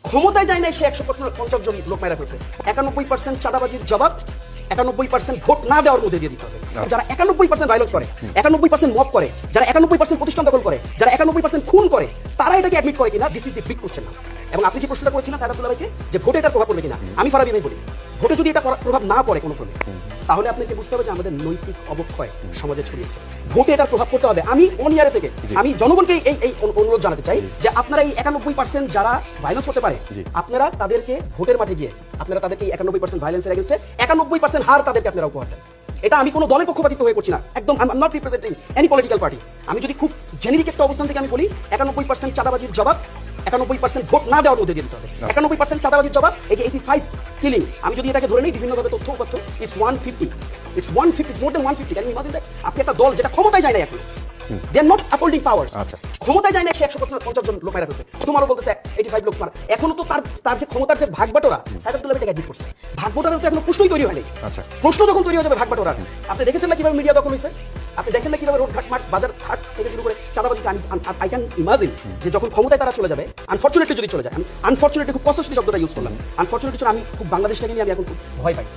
ক্ষমতায় যায় না, সে 150 জন লোক মেরে ফেলছে। 91% চাঁদাবাজির জবাব 91% ভোট না দেওয়ার মধ্যে দিয়ে দিতে হবে। যারা 91% ভায়োলেন্স করে, 91% মব করে, যারা 91% প্রতিষ্ঠান দখল করে, যারা 91% খুন করে, তারা এটাকে অ্যাডমিট করে কিনা, this is the big question. এবং আপনি যে প্রশ্নটা করেছিলেন সাইদ আব্দুল্লাহ ভাইকে, যে ভোটে এটার প্রভাব পড়বে কিনা, আমি ফারাবি ভাই বলি, ভোটে যদি এটা প্রভাব না পড়ে কোনো ক্রমে, তাহলে আপনাকে বুঝতে হবে যে আমাদের নৈতিক অবক্ষয় সমাজে ছড়িয়েছে। ভোটে এটার প্রভাব পড়তে হবে। আমি অনিয়ারে থেকে আমি জনগণকে এই অনুরোধ জানাতে চাই যে আপনারা এই 91% যারা ভায়োলেন্স করতে পারে, আপনারা তাদেরকে ভোটের মাঠে গিয়ে আপনারা তাদেরকে এই 91% ভায়োলেন্সের এগেইনস্টে 91% হার তাদেরকে আপনারা উপহার দেন। এটা আমি কোনো দলের পক্ষপাতিত্ব হয়ে করছি না, একদম I am not representing any political party. আমি যদি খুব জেনেরিক একটা অবস্থান থেকে আমি বলি, 91% চাঁদাবাজির জবাব 91% ভোট না দেওয়ার মধ্যে দিয়ে দিতে হবে। 91% চাঁদাবাজির জবাব, এই যে 85 কিলিং, আমি যদি এটাকে ধরে নিই বিভিন্নভাবে তথ্য উপাত্ত, it's 150, it's more than 150। Can you imagine that? আপনি একটা দল যেটা ক্ষমতায় যায় না এখন, দে আর নট আপহোল্ডিং পাওয়ার্স, ক্ষমতায় যায় না, সে 150 জন লোক মেরে ফেলছে, তোমারও বলতেছে 85 লোক মারা। এখনো তো তার যে ক্ষমতার যে ভাগ বাটোরা, সাইদ আব্দুল্লাহ ভাই অ্যাডমিট করছে, ভাগ বাটোরা তো এখনো প্রশ্নই তৈরি হয়নি। প্রশ্ন যখন তৈরি হয়ে যাবে ভাগ বাটোরা, আপনি দেখেছেন না কিভাবে মিডিয়া দখল হয়েছে, আপনি দেখেন না কিভাবে রোড ঘাট মাঠ বাজার হাট থেকে শুরু করে চাঁদাবাজি। আই ক্যান ইমাজিন যে যখন ক্ষমতায় তারা চলে যাবে, আনফরচুনেটলি যদি চলে যায়, আমি আনফরচুনেটলি খুব কষ্টলি শব্দটা ইউজ করলাম, আনফরচুনেটলি আমি খুব বাংলাদেশটাকে নিয়ে আমি এখন খুব ভয় পাই।